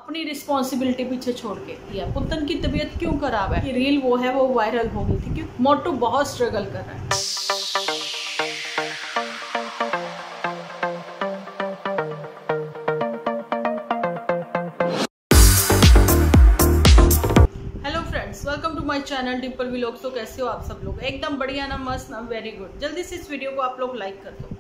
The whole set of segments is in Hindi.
अपनी रिस्पॉन्सिबिलिटी पीछे छोड़ के दिया। पुतन की तबीयत क्यों खराब है, रील वो है वो वायरल हो गई थी, क्यों? मोटू बहुत स्ट्रगल कर रहा है। Welcome to my channel Dimple vlogs. तो कैसे हो आप सब लोग? एकदम बढ़िया ना, मस्त ना, वेरी गुड। जल्दी से इस वीडियो को आप लोग लाइक कर दो।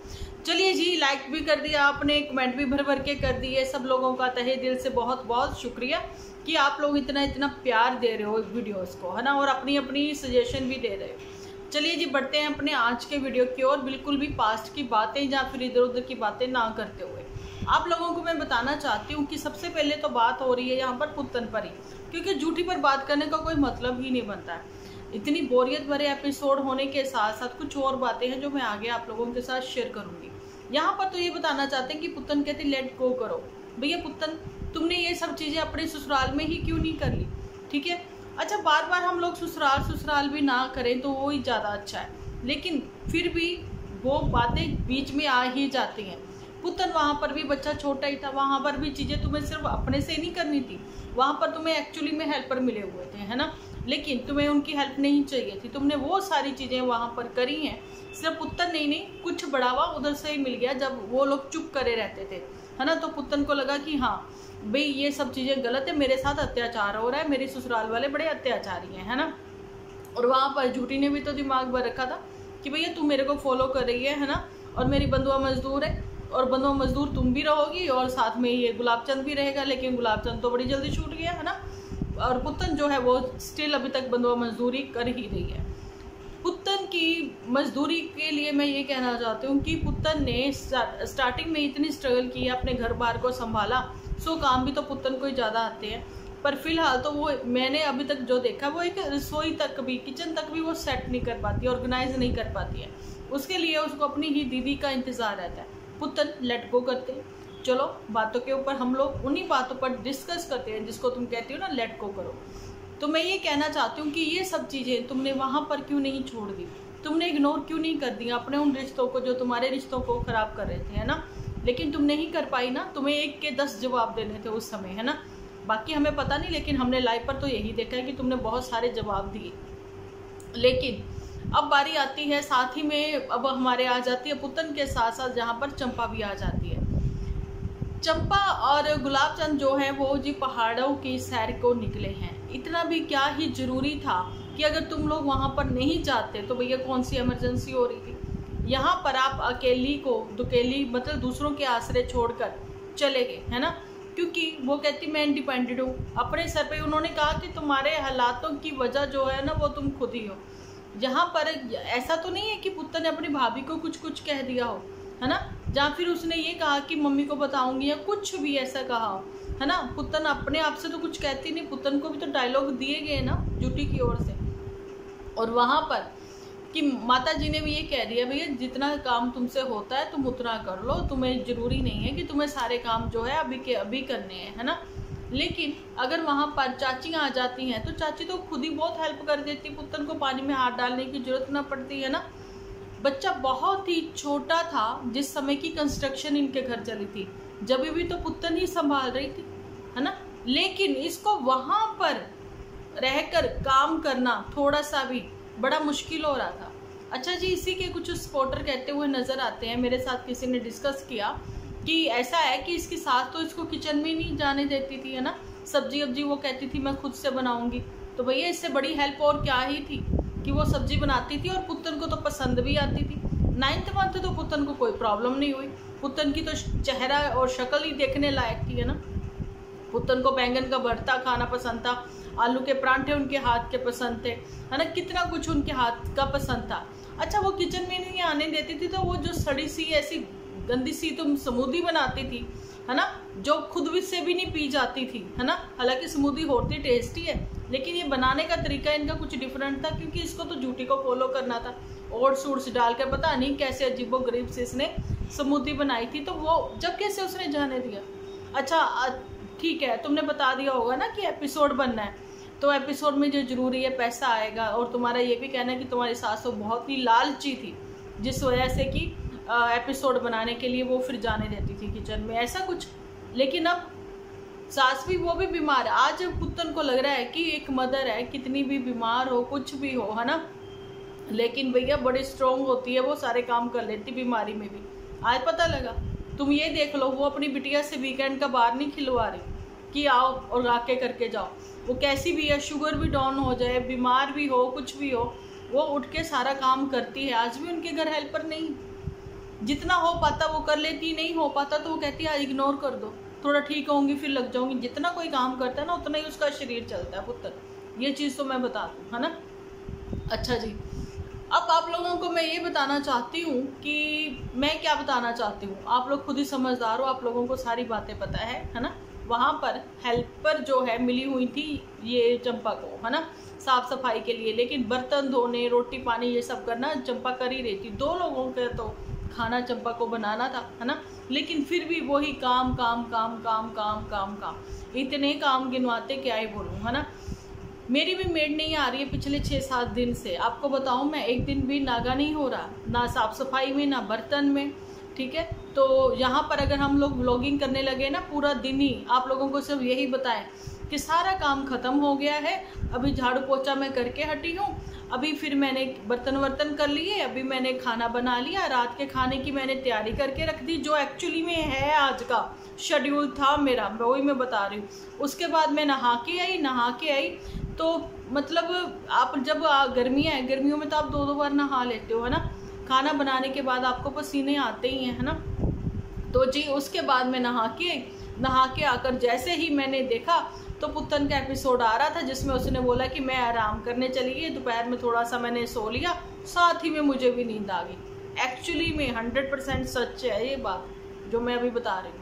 चलिए जी, लाइक भी कर दिया आपने, कमेंट भी भर भर के कर दिए। सब लोगों का तहे दिल से बहुत बहुत शुक्रिया कि आप लोग इतना प्यार दे रहे हो वीडियोस को, है ना, और अपनी अपनी सजेशन भी दे रहे हो। चलिए जी, बढ़ते हैं अपने आज के वीडियो की ओर। बिल्कुल भी पास्ट की बातें या फिर इधर उधर की बातें ना करते हुए आप लोगों को मैं बताना चाहती हूँ कि सबसे पहले तो बात हो रही है यहाँ पर पुतन पर ही, क्योंकि झूठी पर बात करने का कोई मतलब ही नहीं बनता है। इतनी बोरियत भरे एपिसोड होने के साथ साथ कुछ और बातें हैं जो मैं आगे आप लोगों के साथ शेयर करूंगी। यहाँ पर तो ये बताना चाहते हैं कि पुतन कहते लेट गो करो। भैया पुतन, तुमने ये सब चीज़ें अपने ससुराल में ही क्यों नहीं कर ली? ठीक है, अच्छा बार बार हम लोग ससुराल भी ना करें तो वो ही ज़्यादा अच्छा है, लेकिन फिर भी वो बातें बीच में आ ही जाती हैं। पुतन वहाँ पर भी बच्चा छोटा ही था, वहाँ पर भी चीज़ें तुम्हें सिर्फ अपने से नहीं करनी थी, वहाँ पर तुम्हें एक्चुअली में हेल्पर मिले हुए थे, है ना, लेकिन तुम्हें उनकी हेल्प नहीं चाहिए थी। तुमने वो सारी चीज़ें वहाँ पर करी हैं। सिर्फ पुतन नहीं, कुछ बढ़ावा उधर से ही मिल गया जब वो लोग चुप करे रहते थे, है ना। तो पुतन को लगा कि हाँ भाई ये सब चीज़ें गलत है, मेरे साथ अत्याचार हो रहा है, मेरे ससुराल वाले बड़े अत्याचारी हैं, है ना। और वहाँ पर झूठी ने भी तो दिमाग भर रखा था कि भैया तू मेरे को फॉलो कर रही है ना, और मेरी बंधुआ मजदूर है, और बंधुआ मजदूर तुम भी रहोगी और साथ में ये गुलाबचंद भी रहेगा। लेकिन गुलाबचंद तो बड़ी जल्दी छूट गया, है ना, और पुतन जो है वो स्टिल अभी तक बंधुआ मजदूरी कर ही रही है। पुतन की मजदूरी के लिए मैं ये कहना चाहती हूँ कि पुतन ने स्टार्टिंग में इतनी स्ट्रगल की, अपने घर बार को संभाला, सो काम भी तो पुतन को ही ज़्यादा आते हैं। पर फिलहाल तो वो मैंने अभी तक जो देखा वो एक रसोई तक भी, किचन तक भी वो सेट नहीं कर पाती, ऑर्गेनाइज नहीं कर पाती है। उसके लिए उसको अपनी ही दीदी का इंतज़ार रहता है। पुतन लेट गो करते हैं। चलो बातों के ऊपर हम लोग उन्हीं बातों पर डिस्कस करते हैं जिसको तुम कहती हो ना लेट गो करो। तो मैं ये कहना चाहती हूँ कि ये सब चीज़ें तुमने वहाँ पर क्यों नहीं छोड़ दी, तुमने इग्नोर क्यों नहीं कर दिया अपने उन रिश्तों को जो तुम्हारे रिश्तों को खराब कर रहे थे, है ना। लेकिन तुम नहीं कर पाई ना, तुम्हें 1 के 10 जवाब देने थे उस समय, है ना। बाकी हमें पता नहीं, लेकिन हमने लाइव पर तो यही देखा है कि तुमने बहुत सारे जवाब दिए। लेकिन अब बारी आती है, साथ ही में अब हमारे आ जाती है पुतन के साथ साथ जहाँ पर चंपा भी आ जाती है। चंपा और गुलाबचंद जो है वो जी पहाड़ों की सैर को निकले हैं। इतना भी क्या ही जरूरी था कि अगर तुम लोग वहाँ पर नहीं जाते तो भैया कौन सी इमरजेंसी हो रही थी। यहाँ पर आप अकेली को दुकेली मतलब दूसरों के आश्रय छोड़कर चले गए, है ना, क्योंकि वो कहती मैं इंडिपेंडेंट हूँ अपने सर पे। उन्होंने कहा कि तुम्हारे हालातों की वजह जो है ना वो तुम खुद ही हो। यहाँ पर ऐसा तो नहीं है कि पुतन ने अपनी भाभी को कुछ कह दिया हो, है ना, या फिर उसने ये कहा कि मम्मी को बताऊंगी या कुछ भी ऐसा कहा हो, है ना। पुतन अपने आप से तो कुछ कहती नहीं, पुतन को भी तो डायलॉग दिए गए ना झूठी की ओर से। और वहाँ पर कि माता जी ने भी ये कह दिया भैया जितना काम तुमसे होता है तुम उतना कर लो, तुम्हें जरूरी नहीं है कि तुम्हें सारे काम जो है अभी के अभी करने हैं, है ना। लेकिन अगर वहाँ पर चाची आ जाती हैं तो चाची तो खुद ही बहुत हेल्प कर देती, पुतन को पानी में हाथ डालने की जरूरत ना पड़ती, है ना। बच्चा बहुत ही छोटा था जिस समय की कंस्ट्रक्शन इनके घर चली थी, जब भी तो पुतन ही संभाल रही थी, है ना। लेकिन इसको वहाँ पर रहकर काम करना थोड़ा सा भी बड़ा मुश्किल हो रहा था। अच्छा जी, इसी के कुछ सपोर्टर कहते हुए नजर आते हैं, मेरे साथ किसी ने डिस्कस किया कि ऐसा है कि इसकी सास तो इसको किचन में नहीं जाने देती थी, है ना। सब्जी वब्जी वो कहती थी मैं खुद से बनाऊंगी। तो भैया इससे बड़ी हेल्प और क्या ही थी कि वो सब्जी बनाती थी और पुतन को तो पसंद भी आती थी। 9th मंथ तो पुतन को कोई प्रॉब्लम नहीं हुई। पुतन की तो चेहरा और शक्ल ही देखने लायक थी, है ना। पुतन को बैंगन का भरता खाना पसंद था, आलू के परांठे उनके हाथ के पसंद थे, है ना, कितना कुछ उनके हाथ का पसंद था। अच्छा वो किचन में नहीं आने देती थी तो वो जो सड़ी सी ऐसी गंदी सी तुम स्मूदी बनाती थी, है ना, जो खुद भी से भी नहीं पी जाती थी, है ना। हालांकि स्मूदी होती टेस्टी है, लेकिन ये बनाने का तरीका इनका कुछ डिफरेंट था, क्योंकि इसको तो झूठी को फॉलो करना था। ओट्स वोट्स डालकर पता नहीं कैसे अजीबोगरीब से इसने स्मूदी बनाई थी, तो वो जब कैसे उसने जाने दिया। अच्छा ठीक है, तुमने बता दिया होगा ना कि एपिसोड बनना है, तो एपिसोड में जो जरूरी है पैसा आएगा। और तुम्हारा ये भी कहना है कि तुम्हारी सास तो बहुत ही लालची थी जिस वजह से कि एपिसोड बनाने के लिए वो फिर जाने देती थी किचन में, ऐसा कुछ। लेकिन अब सास भी, वो भी बीमार है। आज पुतन को लग रहा है कि एक मदर है, कितनी भी बीमार हो, कुछ भी हो, है ना, लेकिन भैया बड़ी स्ट्रोंग होती है, वो सारे काम कर लेती बीमारी में भी। आज पता लगा। तुम ये देख लो, वो अपनी बिटिया से वीकेंड का बाहर नहीं खिलवा रही कि आओ और आके करके जाओ। वो कैसी भी है, शुगर भी डाउन हो जाए, बीमार भी हो, कुछ भी हो, वो उठ के सारा काम करती है। आज भी उनके घर हेल्पर नहीं, जितना हो पाता वो कर लेती, नहीं हो पाता तो वो कहती है इग्नोर कर दो, थोड़ा ठीक होंगी फिर लग जाऊंगी। जितना कोई काम करता है ना उतना ही उसका शरीर चलता है पुत्र, ये चीज़ तो मैं बता दूँ, है ना। अच्छा जी, अब आप लोगों को मैं ये बताना चाहती हूँ कि मैं क्या बताना चाहती हूँ, आप लोग खुद ही समझदार हो, आप लोगों को सारी बातें पता है ना। वहाँ पर हेल्पर जो है मिली हुई थी ये चंपा को, है ना, साफ सफाई के लिए, लेकिन बर्तन धोने, रोटी पानी ये सब करना चंपा कर ही रही थी। 2 लोगों का तो खाना चंपा को बनाना था, है ना, लेकिन फिर भी वही काम काम काम काम काम काम काम, इतने काम गिनवाते क्या ही बोलूँ, है ना। मेरी भी मेड नहीं आ रही है पिछले 6-7 दिन से। आपको बताऊं, मैं एक दिन भी नागा नहीं हो रहा, ना साफ सफाई में, ना बर्तन में, ठीक है। तो यहाँ पर अगर हम लोग व्लॉगिंग करने लगे ना पूरा दिन ही, आप लोगों को सिर्फ यही बताएं कि सारा काम खत्म हो गया है, अभी झाड़ू पोछा मैं करके हटी हूँ, अभी फिर मैंने बर्तन वर्तन कर लिए, अभी मैंने खाना बना लिया, रात के खाने की मैंने तैयारी करके रख दी, जो एक्चुअली में है आज का शेड्यूल था मेरा, वही मैं बता रही हूँ। उसके बाद मैं नहा के आई तो मतलब आप जब गर्मियाँ हैं, गर्मियों में तो आप 2-2 बार नहा लेते हो, है ना। खाना बनाने के बाद आपको पसीने आते ही हैं, है ना। तो जी उसके बाद मैं नहा के आकर जैसे ही मैंने देखा तो पुतन का एपिसोड आ रहा था, जिसमें उसने बोला कि मैं आराम करने चली गई, दोपहर में थोड़ा सा मैंने सो लिया, साथ ही में मुझे भी नींद आ गई। एक्चुअली में 100% सच है ये बात जो मैं अभी बता रही हूँ।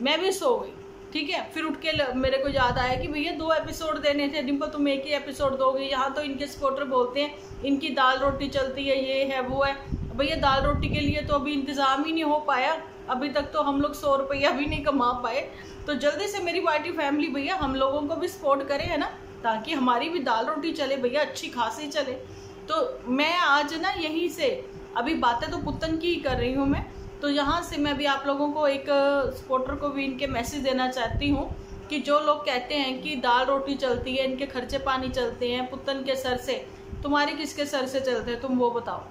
मैं भी सो गई, ठीक है। फिर उठ के मेरे को याद आया कि भैया 2 एपिसोड देने थे, डिम्पल तुम एक ही एपिसोड दोगे। यहाँ तो इनके सपोर्टर बोलते हैं इनकी दाल रोटी चलती है, ये है वो है। भैया दाल रोटी के लिए तो अभी इंतज़ाम ही नहीं हो पाया, अभी तक तो हम लोग 100 रुपया भी नहीं कमा पाए। तो जल्दी से मेरी वाइटी फैमिली भैया हम लोगों को भी सपोर्ट करे, है ना, ताकि हमारी भी दाल रोटी चले भैया, अच्छी खासी चले। तो मैं आज ना यहीं से अभी बातें तो पुतन की ही कर रही हूँ मैं, तो यहाँ से मैं भी आप लोगों को एक सपोर्टर को भी इनके मैसेज देना चाहती हूँ कि जो लोग कहते हैं कि दाल रोटी चलती है, इनके खर्चे पानी चलते हैं पुतन के सर से, तुम्हारे किसके सर से चलते हैं तुम वो बताओ।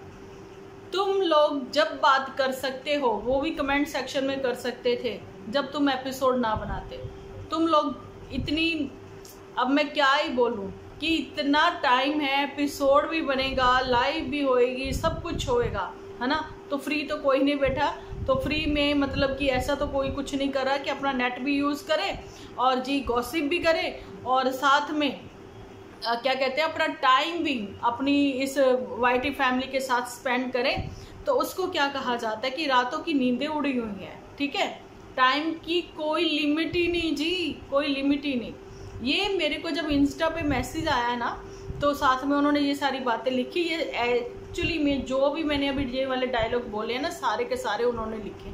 तुम लोग जब बात कर सकते हो वो भी कमेंट सेक्शन में कर सकते थे जब तुम एपिसोड ना बनाते। तुम लोग इतनी, अब मैं क्या ही बोलूँ कि इतना टाइम है, एपिसोड भी बनेगा, लाइव भी होएगी, सब कुछ होएगा, है ना। तो फ्री तो कोई नहीं बैठा, तो फ्री में मतलब कि ऐसा तो कोई कुछ नहीं कर रहा कि अपना नेट भी यूज़ करे और जी गॉसिप भी करे और साथ में क्या कहते हैं अपना टाइम भी अपनी इस वाइटी फैमिली के साथ स्पेंड करें। तो उसको क्या कहा जाता है कि रातों की नींदें उड़ी हुई हैं, ठीक है। टाइम की कोई लिमिट ही नहीं जी, कोई लिमिट ही नहीं। ये मेरे को जब इंस्टा पे मैसेज आया ना तो साथ में उन्होंने ये सारी बातें लिखी। ये एक्चुअली में जो भी मैंने अभी ये वाले डायलॉग बोले हैं ना सारे के सारे उन्होंने लिखे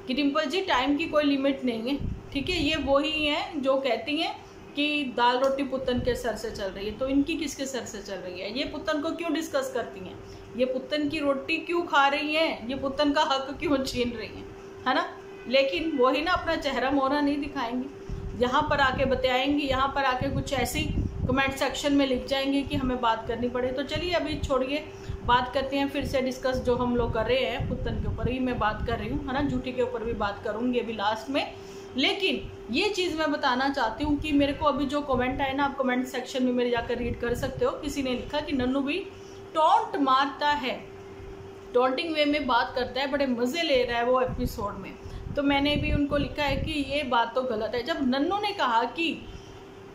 कि डिम्पल जी टाइम की कोई लिमिट नहीं है, ठीक है। ये वही हैं जो कहती हैं कि दाल रोटी पुतन के सर से चल रही है, तो इनकी किसके सर से चल रही है? ये पुतन को क्यों डिस्कस करती हैं? ये पुतन की रोटी क्यों खा रही हैं? ये पुतन का हक क्यों छीन रही हैं, है ना। लेकिन वही ना अपना चेहरा मोहरा नहीं दिखाएंगी, यहाँ पर आके बताएंगी, यहाँ पर आके कुछ ऐसी कमेंट सेक्शन में लिख जाएंगे कि हमें बात करनी पड़े। तो चलिए अभी छोड़िए, बात करते हैं फिर से डिस्कस जो हम लोग कर रहे हैं पुतन के ऊपर ही मैं बात कर रही हूँ, है ना। झूठी के ऊपर भी बात करूँगी अभी लास्ट में। लेकिन ये चीज़ मैं बताना चाहती हूँ कि मेरे को अभी जो कमेंट आए ना, आप कमेंट सेक्शन में मेरे जाकर रीड कर सकते हो। किसी ने लिखा कि नन्नू भी टॉन्ट मारता है, टॉन्टिंग वे में बात करता है, बड़े मज़े ले रहा है वो एपिसोड में। तो मैंने भी उनको लिखा है कि ये बात तो गलत है। जब नन्नू ने कहा कि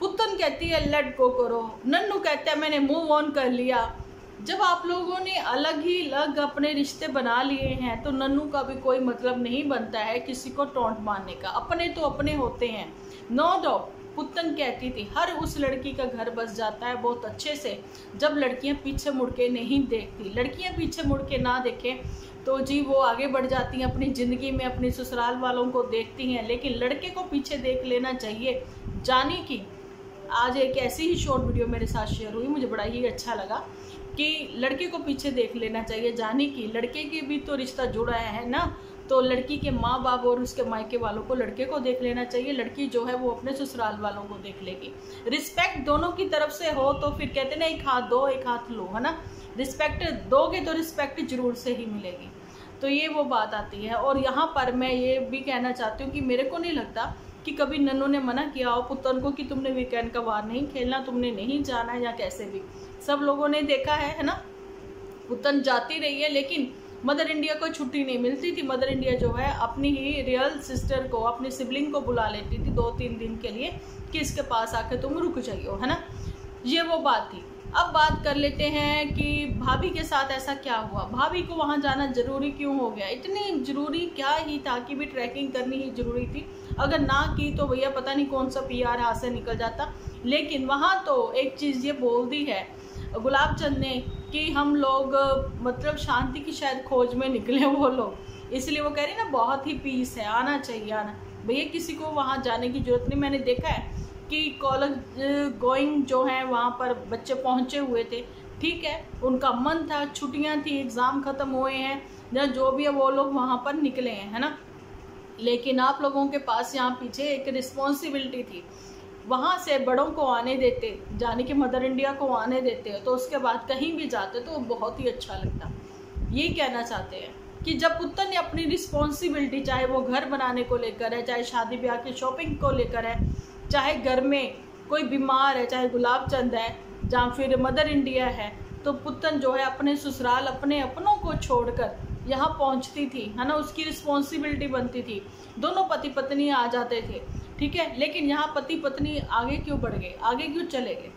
पुतन कहती है लेट गो करो, नन्नू कहता है मैंने मूव ऑन कर लिया। जब आप लोगों ने अलग ही अलग अपने रिश्ते बना लिए हैं तो नन्नू का भी कोई मतलब नहीं बनता है किसी को टॉन्ट मारने का। अपने तो अपने होते हैं, नो डाउट। पुतन कहती थी हर उस लड़की का घर बस जाता है बहुत अच्छे से जब लड़कियां पीछे मुड़ के नहीं देखती। लड़कियां पीछे मुड़ के ना देखें तो जी वो आगे बढ़ जाती हैं अपनी ज़िंदगी में, अपनी ससुराल वालों को देखती हैं। लेकिन लड़के को पीछे देख लेना चाहिए। जानी कि आज एक ऐसी ही शॉर्ट वीडियो मेरे साथ शेयर हुई, मुझे बड़ा ही अच्छा लगा कि लड़के को पीछे देख लेना चाहिए। जानी कि लड़के के भी तो रिश्ता जुड़ा है ना, तो लड़की के माँ बाप और उसके मायके वालों को लड़के को देख लेना चाहिए, लड़की जो है वो अपने ससुराल वालों को देख लेगी। रिस्पेक्ट दोनों की तरफ से हो तो फिर कहते ना एक हाथ दो एक हाथ लो, है ना। रिस्पेक्ट दोगे तो रिस्पेक्ट जरूर से ही मिलेगी। तो ये वो बात आती है। और यहाँ पर मैं ये भी कहना चाहती हूँ कि मेरे को नहीं लगता कि कभी नन्नू ने मना किया हो पुतन को कि तुमने वीकेंड का बाहर नहीं खेलना, तुमने नहीं जाना या कैसे भी। सब लोगों ने देखा है ना, पुतन जाती रही है, लेकिन मदर इंडिया को छुट्टी नहीं मिलती थी। मदर इंडिया जो है अपनी ही रियल सिस्टर को, अपनी सिबलिंग को बुला लेती थी 2-3 दिन के लिए कि इसके पास आके तुम रुक जाइयो, है ना। ये वो बात थी। अब बात कर लेते हैं कि भाभी के साथ ऐसा क्या हुआ, भाभी को वहां जाना जरूरी क्यों हो गया। इतनी जरूरी क्या ही था कि भी ट्रैकिंग करनी ही जरूरी थी। अगर ना की तो भैया पता नहीं कौन सा PR हाथ से निकल जाता। लेकिन वहां तो एक चीज़ ये बोल दी है गुलाब चंद ने कि हम लोग मतलब शांति की शायद खोज में निकले वो लोग, इसलिए वो कह रही ना बहुत ही पीस है, आना चाहिए आना। भैया किसी को वहाँ जाने की जरूरत नहीं। मैंने देखा है कि कॉलेज गोइंग जो है वहाँ पर बच्चे पहुँचे हुए थे, ठीक है, उनका मन था, छुट्टियाँ थी, एग्ज़ाम ख़त्म हुए हैं या जो भी है वो लोग वहाँ पर निकले हैं, है ना। लेकिन आप लोगों के पास यहाँ पीछे एक रिस्पॉन्सिबिलिटी थी, वहाँ से बड़ों को आने देते, जाने कि मदर इंडिया को आने देते, तो उसके बाद कहीं भी जाते तो बहुत ही अच्छा लगता। ये कहना चाहते हैं कि जब पुतन ने अपनी रिस्पॉन्सिबिलिटी, चाहे वो घर बनाने को लेकर है, चाहे शादी ब्याह की शॉपिंग को लेकर है, चाहे घर में कोई बीमार है, चाहे गुलाब चंद है या फिर मदर इंडिया है, तो पुतन जो है अपने ससुराल अपने अपनों को छोड़कर यहाँ पहुँचती थी, है ना। उसकी रिस्पॉन्सिबिलिटी बनती थी। दोनों पति पत्नी आ जाते थे, ठीक है। लेकिन यहाँ पति पत्नी आगे क्यों बढ़ गए, आगे क्यों चले गए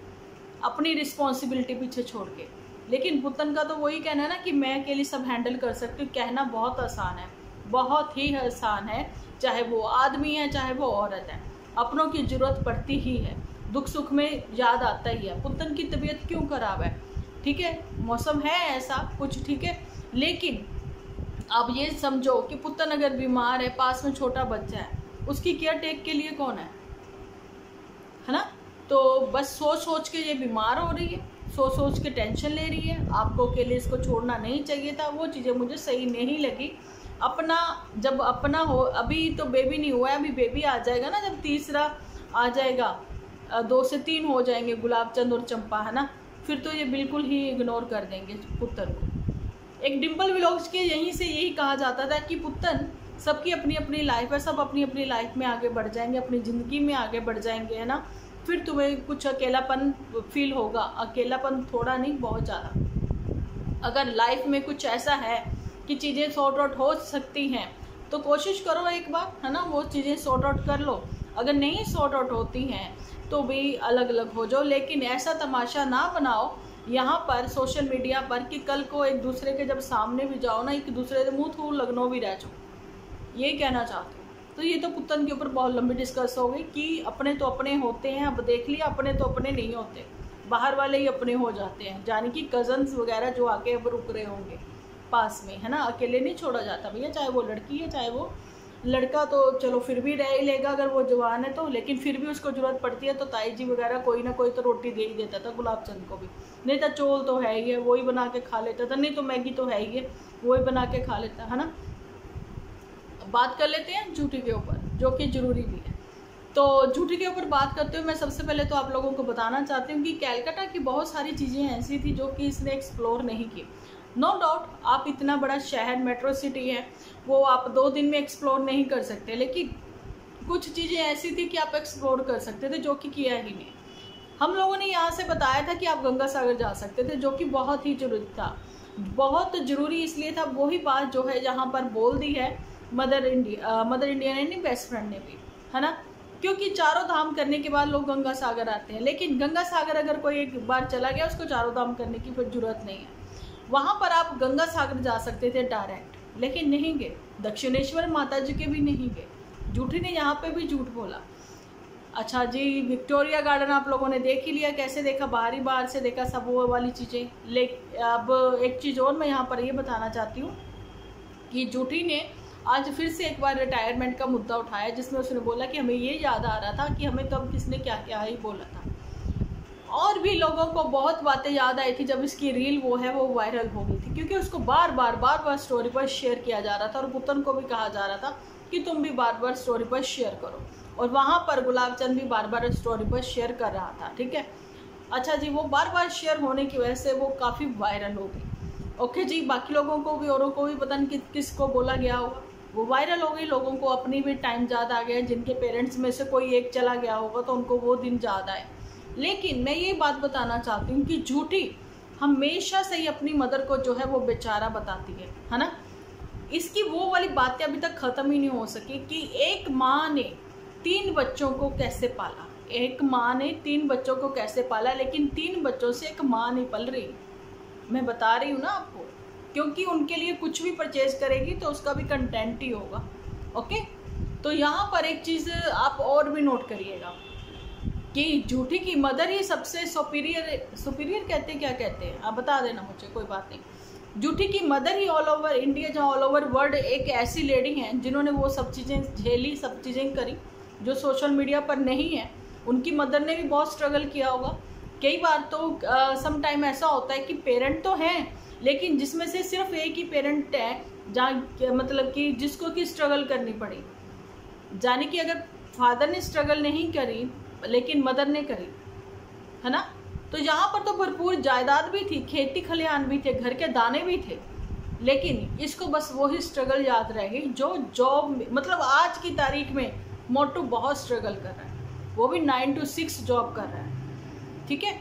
अपनी रिस्पॉन्सिबिलिटी पीछे छोड़ के। लेकिन पुतन का तो वही कहना है ना कि मैं अकेली सब हैंडल कर सकती हूँ। कहना बहुत आसान है, बहुत ही आसान है, चाहे वो आदमी है चाहे वो औरत है, अपनों की जरूरत पड़ती ही है, दुख सुख में याद आता ही है। पुतन की तबीयत क्यों खराब है, ठीक है, मौसम है ऐसा कुछ, ठीक है। लेकिन आप ये समझो कि पुतन अगर बीमार है, पास में छोटा बच्चा है, उसकी केयर टेक के लिए कौन है ना। तो बस सोच सोच के ये बीमार हो रही है, सोच सोच के टेंशन ले रही है। आपको अकेले इसको छोड़ना नहीं चाहिए था, वो चीज़ें मुझे सही नहीं लगी। अपना जब अपना हो, अभी तो बेबी नहीं हुआ है, अभी बेबी आ जाएगा ना, जब तीसरा आ जाएगा, 2 से 3 हो जाएंगे गुलाब चंद और चंपा, है ना, फिर तो ये बिल्कुल ही इग्नोर कर देंगे पुतन को। एक डिम्पल व्लॉग्स के यहीं से यही कहा जाता था कि पुतन सबकी अपनी अपनी लाइफ है, सब अपनी अपनी लाइफ में आगे बढ़ जाएंगे, अपनी ज़िंदगी में आगे बढ़ जाएंगे, है ना। फिर तुम्हें कुछ अकेलापन फील होगा, अकेलापन थोड़ा नहीं बहुत ज़्यादा। अगर लाइफ में कुछ ऐसा है कि चीज़ें सॉर्ट आउट हो सकती हैं तो कोशिश करो एक बार, है ना, वो चीज़ें सॉर्ट आउट कर लो। अगर नहीं सॉर्ट आउट होती हैं तो भी अलग अलग हो जाओ। लेकिन ऐसा तमाशा ना बनाओ यहाँ पर सोशल मीडिया पर कि कल को एक दूसरे के जब सामने भी जाओ ना, एक दूसरे से मुँह थू लगनो भी रह जाओ, ये कहना चाहते हो। तो ये तो पुतन के ऊपर बहुत लंबी डिस्कस हो गई कि अपने तो अपने होते हैं, अब देख लिया अपने तो अपने नहीं होते, बाहर वाले ही अपने हो जाते हैं, यानी कि कजन्स वगैरह जो आके अब रुक रहे होंगे पास में, है ना। अकेले नहीं छोड़ा जाता भैया, चाहे वो लड़की है चाहे वो लड़का, तो चलो फिर भी रह ही लेगा अगर वो जवान है तो। लेकिन फिर भी उसको ज़रूरत पड़ती है तो ताई जी वगैरह कोई ना कोई तो रोटी दे ही देता था गुलाब चंद को भी, नहीं तो चोल तो है ही है, वही बना के खा लेता था, नहीं तो मैगी तो है ही है, वही बना के खा लेता, है ना। बात कर लेते हैं झूठी के ऊपर, जो कि ज़रूरी भी है। तो झूठी के ऊपर बात करते हुए मैं सबसे पहले तो आप लोगों को बताना चाहती हूँ कि कैलकाटा की बहुत सारी चीज़ें ऐसी थी जो कि इसने एक्सप्लोर नहीं की। नो डाउट आप इतना बड़ा शहर, मेट्रो सिटी है, वो आप 2 दिन में एक्सप्लोर नहीं कर सकते, लेकिन कुछ चीज़ें ऐसी थी कि आप एक्सप्लोर कर सकते थे, जो कि किया ही नहीं। हम लोगों ने यहाँ से बताया था कि आप गंगा सागर जा सकते थे, जो कि बहुत ही जरूरी था, बहुत ज़रूरी इसलिए था। वही बात जो है यहाँ पर बोल दी है मदर इंडिया ने नहीं, बेस्ट फ्रेंड ने भी, है ना, क्योंकि चारों धाम करने के बाद लोग गंगा सागर आते हैं। लेकिन गंगा सागर अगर कोई एक बार चला गया, उसको चारों धाम करने की फिर जरूरत नहीं है। वहाँ पर आप गंगा सागर जा सकते थे डायरेक्ट, लेकिन नहीं गए। दक्षिणेश्वर माता जी के भी नहीं गए। झूठी ने यहाँ पे भी झूठ बोला। अच्छा जी, विक्टोरिया गार्डन आप लोगों ने देख ही लिया, कैसे देखा, बाहर से देखा, सब वो वाली चीज़ें। अब एक चीज़ और मैं यहाँ पर ये बताना चाहती हूँ कि झूठी ने आज फिर से एक बार रिटायरमेंट का मुद्दा उठाया, जिसमें उसने बोला कि हमें ये याद आ रहा था कि हमें तब किसने क्या क्या ही बोला था। और भी लोगों को बहुत बातें याद आई थी जब इसकी रील वो वायरल हो गई थी, क्योंकि उसको बार बार स्टोरी पर शेयर किया जा रहा था और पुतन को भी कहा जा रहा था कि तुम भी बार बार स्टोरी पर शेयर करो, और वहाँ पर गुलाब चंद भी बार बार स्टोरी पर शेयर कर रहा था। ठीक है, अच्छा जी, वो बार बार शेयर होने की वजह से वो काफ़ी वायरल हो गई। ओके जी, बाकी लोगों को भी, औरों को भी पता नहीं किसको बोला गया होगा, वो वायरल हो गई। लोगों को अपनी भी टाइम याद आ गया, जिनके पेरेंट्स में से कोई एक चला गया होगा तो उनको वो दिन याद आए। लेकिन मैं ये बात बताना चाहती हूँ कि झूठी हमेशा से ही अपनी मदर को जो है वो बेचारा बताती है ना। इसकी वो वाली बातें अभी तक ख़त्म ही नहीं हो सकी कि एक माँ ने 3 बच्चों को कैसे पाला, एक माँ ने 3 बच्चों को कैसे पाला, लेकिन 3 बच्चों से एक माँ नहीं पल रही। मैं बता रही हूँ ना आपको, क्योंकि उनके लिए कुछ भी परचेज करेगी तो उसका भी कंटेंट ही होगा। ओके, तो यहाँ पर एक चीज़ आप और भी नोट करिएगा कि झूठी की मदर ही सबसे सुपीरियर कहते हैं, क्या कहते हैं आप बता देना मुझे, कोई बात नहीं। झूठी की मदर ही ऑल ओवर इंडिया, जहाँ ऑल ओवर वर्ल्ड एक ऐसी लेडी हैं जिन्होंने वो सब चीज़ें झेली, सब चीज़ें करी जो सोशल मीडिया पर नहीं है। उनकी मदर ने भी बहुत स्ट्रगल किया होगा। कई बार तो सम टाइम ऐसा होता है कि पेरेंट तो हैं, लेकिन जिसमें से सिर्फ एक ही पेरेंट है जहाँ मतलब कि जिसको की स्ट्रगल करनी पड़ी, जाने कि अगर फादर ने स्ट्रगल नहीं करी लेकिन मदर ने करी, है ना। तो यहाँ पर तो भरपूर जायदाद भी थी, खेती खलिहान भी थे, घर के दाने भी थे, लेकिन इसको बस वही स्ट्रगल याद रह गई जो जॉब, मतलब आज की तारीख में मोटू बहुत स्ट्रगल कर रहा है, वो भी 9 to 6 जॉब कर रहा है। ठीक है,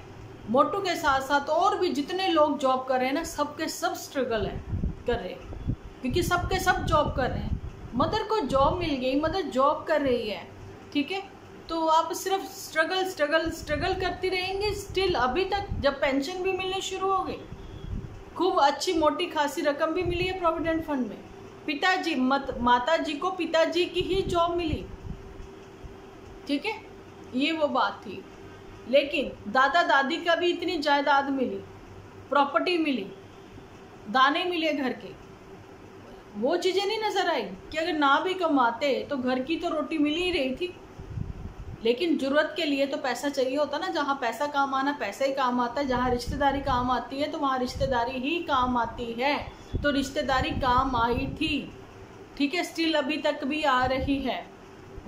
मोटू के साथ साथ और भी जितने लोग जॉब कर रहे हैं ना, सबके सब स्ट्रगल है कर रहे हैं, क्योंकि सबके सब जॉब कर रहे हैं। मदर को जॉब मिल गई, मदर जॉब कर रही है। ठीक है, तो आप सिर्फ स्ट्रगल करती रहेंगे स्टिल, अभी तक जब पेंशन भी मिलनी शुरू हो गई, खूब अच्छी मोटी खासी रकम भी मिली है प्रोविडेंट फंड में, पिताजी माताजी को पिताजी की ही जॉब मिली। ठीक है, ये वो बात थी। लेकिन दादा दादी का भी इतनी जायदाद मिली, प्रॉपर्टी मिली, दाने मिले घर के, वो चीज़ें नहीं नज़र आई कि अगर ना भी कमाते तो घर की तो रोटी मिल ही रही थी। लेकिन ज़रूरत के लिए तो पैसा चाहिए होता ना, जहाँ पैसा काम आना पैसा ही काम आता है, जहाँ रिश्तेदारी काम आती है तो वहाँ रिश्तेदारी ही काम आती है। तो रिश्तेदारी काम आई थी, ठीक है, स्टिल अभी तक भी आ रही है।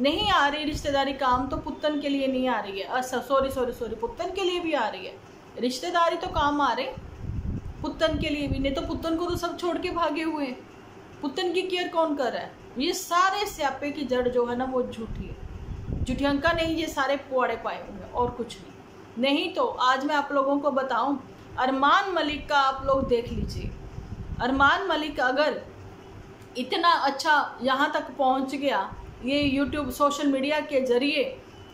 नहीं आ रही रिश्तेदारी काम तो पुत्तन के लिए नहीं आ रही है, सॉरी पुत्तन के लिए भी आ रही है। रिश्तेदारी तो काम आ रहे पुत्तन के लिए भी, नहीं तो पुत्तन को तो सब छोड़ के भागे हुए हैं, पुत्तन की केयर कौन कर रहा है। ये सारे स्यापे की जड़ जो है ना वो झूठी है, झूठियंका नहीं, ये सारे पुआड़े पाए हुए हैं और कुछ नहीं। तो आज मैं आप लोगों को बताऊं, अरमान मलिक का आप लोग देख लीजिए। अरमान मलिक अगर इतना अच्छा यहाँ तक पहुँच गया ये यूट्यूब सोशल मीडिया के जरिए,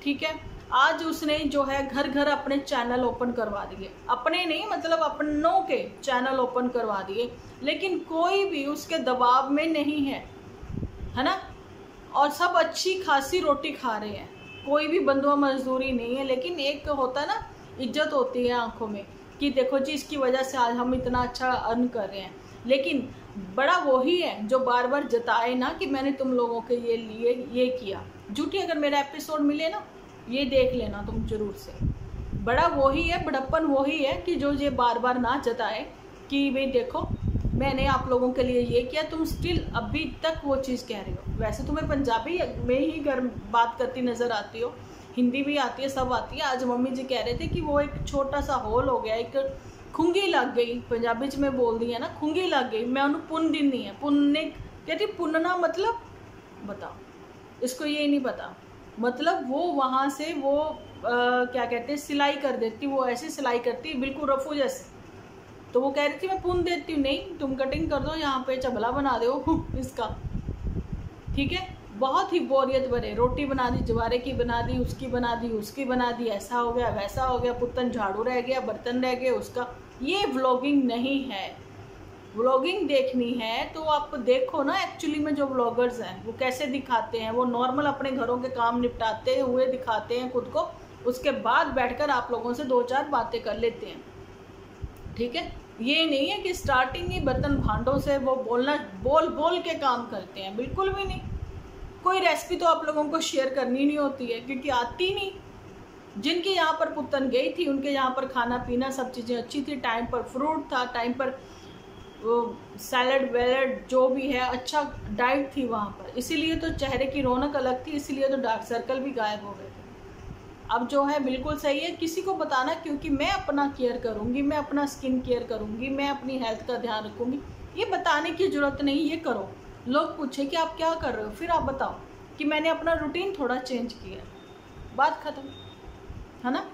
ठीक है, आज उसने जो है घर घर अपने चैनल ओपन करवा दिए, अपने नहीं मतलब अपनों के चैनल ओपन करवा दिए, लेकिन कोई भी उसके दबाव में नहीं है ना, और सब अच्छी खासी रोटी खा रहे हैं, कोई भी बंधुआ मजदूरी नहीं है। लेकिन एक होता है ना, इज्जत होती है आंखों में कि देखो जी इसकी वजह से आज हम इतना अच्छा अर्न कर रहे हैं। लेकिन बड़ा वही है जो बार बार जताए ना कि मैंने तुम लोगों के लिए ये किया। झूठी अगर मेरा एपिसोड मिले ना, ये देख लेना तुम जरूर से। बड़ा वही है, बड़प्पन वही है कि जो ये बार बार ना जताए कि भाई देखो मैंने आप लोगों के लिए ये किया, तुम स्टिल अभी तक वो चीज़ कह रहे हो। वैसे तुम्हें पंजाबी में ही घर बात करती नज़र आती हो, हिंदी भी आती है, सब आती है। आज मम्मी जी कह रहे थे कि वो एक छोटा सा होल हो गया, एक खुंगी लग गई, पंजाबी च में बोल दी है ना, खुंगी लग गई। मैं उन्होंने पुन दिन नहीं है, पुनने कहती पुनना मतलब बताओ, इसको ये नहीं पता। मतलब वो वहाँ से वो क्या कहते हैं सिलाई कर देती, वो ऐसी सिलाई करती बिल्कुल रफू जैसे। तो वो कह रही थी मैं पुन देती हूँ, नहीं तुम कटिंग कर दो, यहाँ पे चबला बना दो इसका, ठीक है। बहुत ही बोरियत भरे, रोटी बना दी, जवारे की बना दी, उसकी बना दी, उसकी बना दी, ऐसा हो गया वैसा हो गया, पुत्तन झाड़ू रह गया, बर्तन रह गए उसका। ये व्लॉगिंग नहीं है। व्लॉगिंग देखनी है तो आप देखो ना एक्चुअली में जो व्लॉगर्स हैं वो कैसे दिखाते हैं। वो नॉर्मल अपने घरों के काम निपटाते हुए दिखाते हैं खुद को, उसके बाद बैठकर आप लोगों से 2-4 बातें कर लेते हैं, ठीक है। ये नहीं है कि स्टार्टिंग ही बर्तन भांडों से वो बोल के काम करते हैं, बिल्कुल भी नहीं। कोई रेसिपी तो आप लोगों को शेयर करनी नहीं होती है क्योंकि आती नहीं, जिनके यहाँ पर पुतन गई थी उनके यहाँ पर खाना पीना सब चीज़ें अच्छी थी, टाइम पर फ्रूट था, टाइम पर वो सैलड वैलड जो भी है अच्छा डाइट थी वहाँ पर, इसीलिए तो चेहरे की रौनक अलग थी, इसीलिए तो डार्क सर्कल भी गायब हो गए थे। अब जो है बिल्कुल सही है किसी को बताना, क्योंकि मैं अपना केयर करूँगी, मैं अपना स्किन केयर करूँगी, मैं अपनी हेल्थ का ध्यान रखूँगी, ये बताने की ज़रूरत नहीं, ये करो। लोग पूछे कि आप क्या कर रहे हो, फिर आप बताओ कि मैंने अपना रूटीन थोड़ा चेंज किया, बात ख़त्म, है ना।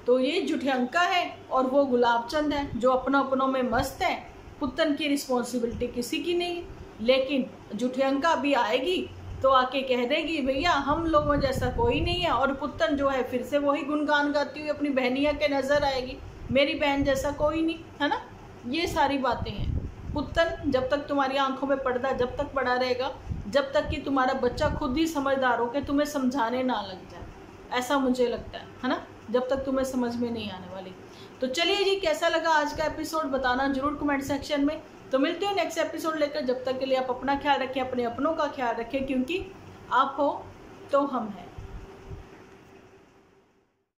तो ये जुठियंका है और वो गुलाबचंद है जो अपनों में मस्त है। पुतन की रिस्पॉन्सिबिलिटी किसी की नहीं, लेकिन जुठियंका भी आएगी तो आके कह देगी भैया हम लोगों जैसा कोई नहीं है, और पुतन जो है फिर से वही गुणगान गाती हुई अपनी बहनिया के नजर आएगी, मेरी बहन जैसा कोई नहीं, है ना। ये सारी बातें हैं। पुतन जब तक तुम्हारी आंखों में पर्दा जब तक पड़ा रहेगा, जब तक कि तुम्हारा बच्चा खुद ही समझदार हो के तुम्हें समझाने ना लग जाए, ऐसा मुझे लगता है ना, जब तक तुम्हें समझ में नहीं आने वाली। तो चलिए जी, कैसा लगा आज का एपिसोड बताना जरूर कमेंट सेक्शन में। तो मिलते हैं नेक्स्ट एपिसोड लेकर, जब तक के लिए आप अपना ख्याल रखें, अपने अपनों का ख्याल रखें, क्योंकि आप हो तो हम हैं।